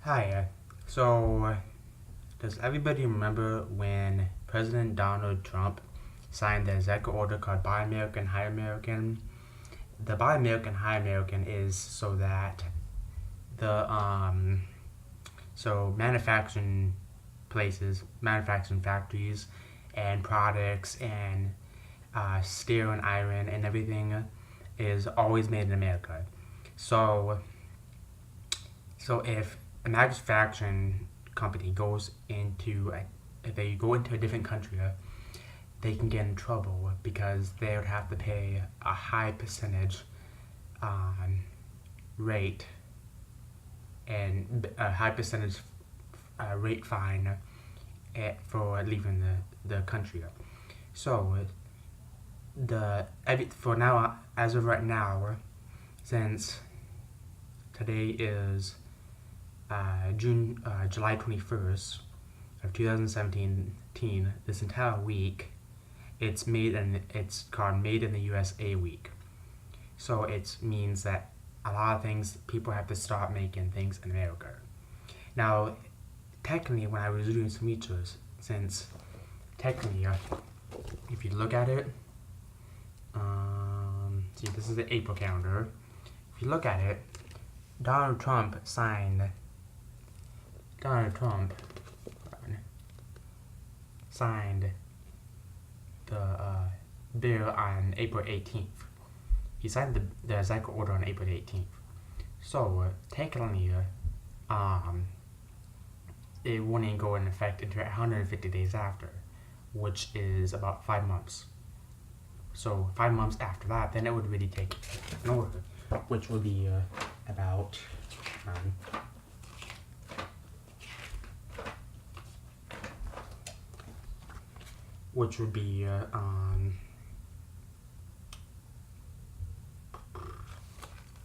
Hi. Does everybody remember when President Donald Trump signed the executive order called Buy American, Hire American? The Buy American, Hire American is so that the manufacturing places, manufacturing factories, and products and steel and iron and everything is always made in America. So So if a manufacturing company if they go into a different country, they can get in trouble because they would have to pay a high percentage um, rate and a high percentage rate fine for leaving the country. So for now, as of right now, since today is July 21st of 2017, this entire week, it's called Made in the USA week. So it means that a lot of things people have to start making things in America. Now, technically, when I was doing some research, since technically, if you look at it, see, this is the April calendar. If you look at it, Donald Trump signed Donald Trump signed the bill on April 18th. He signed the executive order on April 18th. So technically, it wouldn't go in effect until 150 days after, which is about 5 months. So 5 months after that, then it would really take an order, which would be about which would be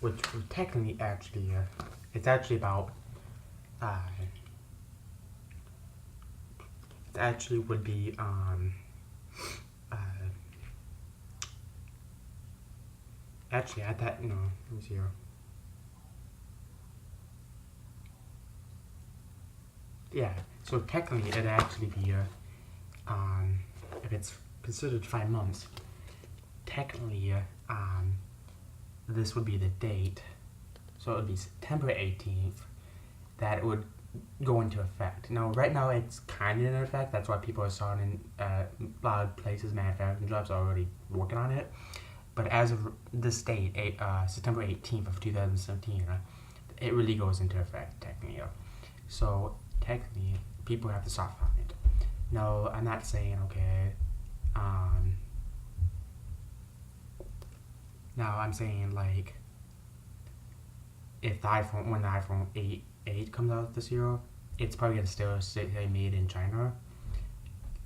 which would technically actually it's actually about it actually would be actually at that no let me see here. Yeah, so technically it'd actually be if it's considered 5 months, technically this would be the date. So it would be September 18th that it would go into effect. Now, right now it's kind of in effect. That's why people are starting, a lot of places, manufacturing jobs are already working on it. But as of this date, September 18th of 2017, it really goes into effect, technically. So, technically, people have to start following it. No, I'm not saying, okay, now I'm saying, like, if when the iPhone 8 comes out this year, it's probably going to still say made in China.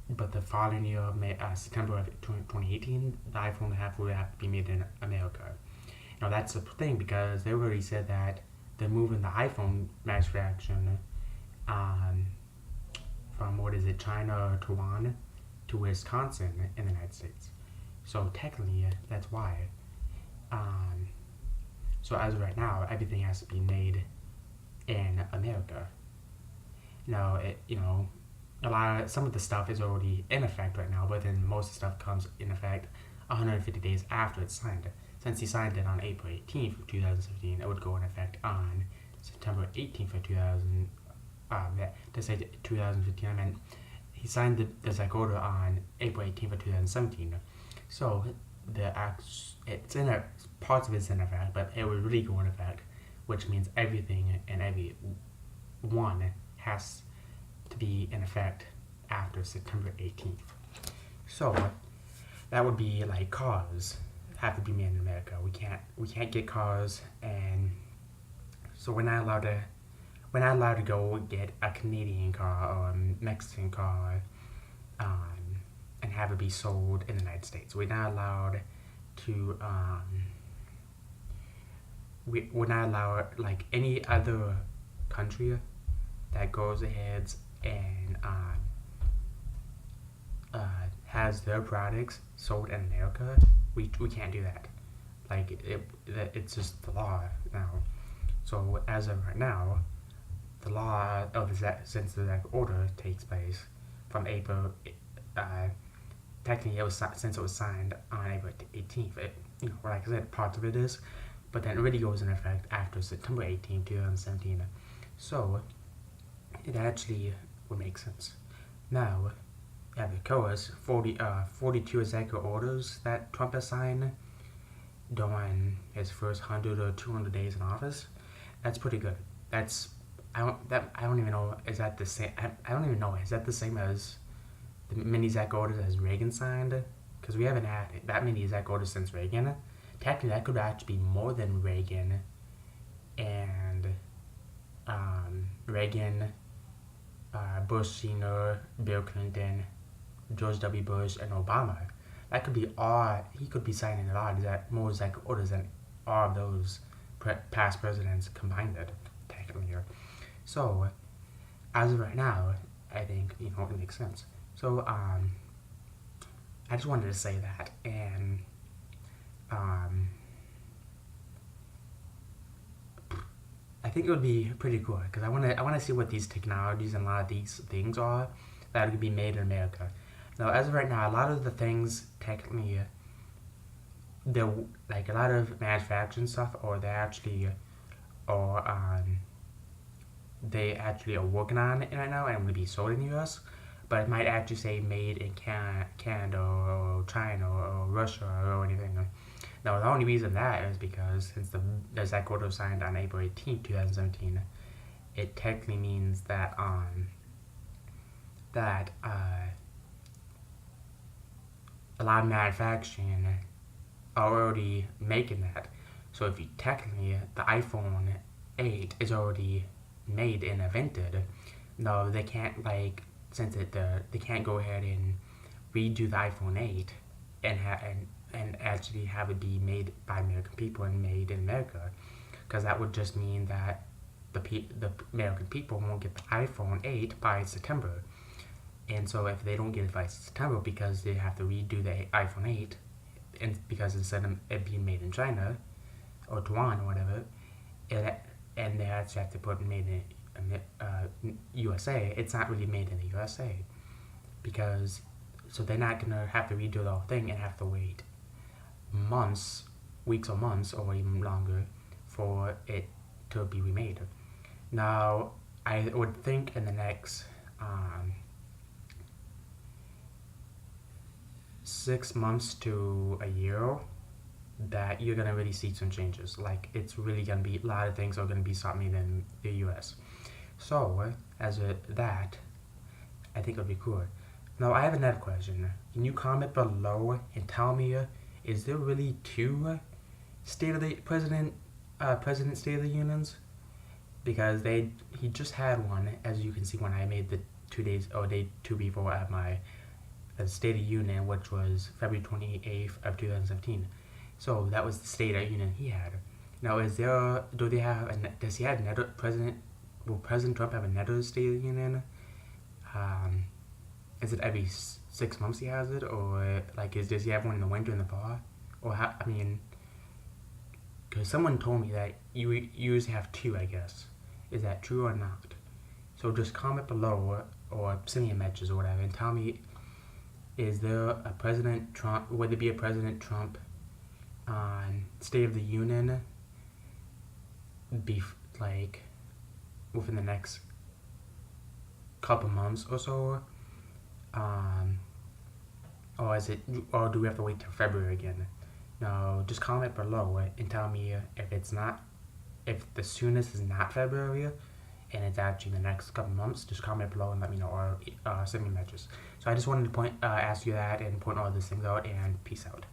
But the following year, September of 2018, the iPhone would have to be made in America. Now that's the thing because they already said that they're moving the iPhone manufacturing from China or Taiwan to Wisconsin in the United States. So technically, that's why. So as of right now, everything has to be made in America. Now, some of the stuff is already in effect right now, but then most of the stuff comes in effect 150 days after it's signed. Since he signed it on April 18th of 2017, it would go in effect on September 18th of 2015, I meant he signed the executive order on April 18th of 2017. So parts of it's in effect, but it would really go in effect, which means everything and every one has to be in effect after September 18th. So that would be like cars have to be made in America. We can't get cars, and so we're not allowed to go get a Canadian car or a Mexican car and have it be sold in the United States. We're not allowed to we're not allowed, like any other country that goes ahead and has their products sold in America. We can't do that. Like it's just the law now. So as of right now, the law of since the executive order takes place from April, technically it was since it was signed on April 18th. Like I said, parts of it is, but then it really goes in effect after September 18th, 2017. So it actually would make sense. Now, because 42 executive orders that Trump has signed during his first 100 or 200 days in office, that's pretty good. I don't even know, is that the same? I don't even know, is that the same as the many executive orders as Reagan signed? Because we haven't had that many executive orders since Reagan. Technically, that could actually be more than Reagan and Bush Sr., Bill Clinton, George W. Bush, and Obama. That could be all. He could be signing a lot of more executive orders than all of those past presidents combined, technically. So, as of right now, I think it makes sense. So, I just wanted to say that, and I think it would be pretty cool because I want to see what these technologies and a lot of these things are that could be made in America. Now, as of right now, a lot of the things technically, they're like a lot of manufacturing stuff, or they actually are working on it right now and will be sold in the U.S. But it might actually say made in Canada or China or Russia or anything. Now, the only reason that is because since the executive order was signed on April 18, 2017, it technically means that a lot of manufacturing are already making that. So if you technically, the iPhone 8 is already made and invented. No, they can't they can't go ahead and redo the iPhone 8 and actually have it be made by American people and made in America, because that would just mean that the American people won't get the iPhone 8 by September. And so if they don't get it by September because they have to redo the iPhone 8, and because instead of it being made in China or Taiwan or whatever, and they actually have to put made in USA, it's not really made in the USA, because so they're not gonna have to redo the whole thing and have to wait weeks or months or even longer for it to be remade. Now, I would think in the next 6 months to a year that you're gonna really see some changes. Like, it's really gonna be, a lot of things are gonna be made in the US. So, that, I think it would be cool. Now, I have another question. Can you comment below and tell me, is there really two President State of the Unions? Because he just had one, as you can see when I made the day 2 before at my State of Union, which was February 28th of 2017. So that was the State of Union he had. Now, does he have another president? Will President Trump have another State of the Union? Is it every 6 months he has it, or does he have one in the winter and the fall? Or because someone told me that you usually have two, I guess. Is that true or not? So just comment below or send me a message or whatever and tell me, is there a President Trump? Would there be a President Trump on State of the Union? Within the next couple months or so, or do we have to wait till February again? No, just comment below and tell me if the soonest is not February and it's actually the next couple months. Just comment below and let me know, or send me messages. So I just wanted to ask you that and point all these things out, and peace out.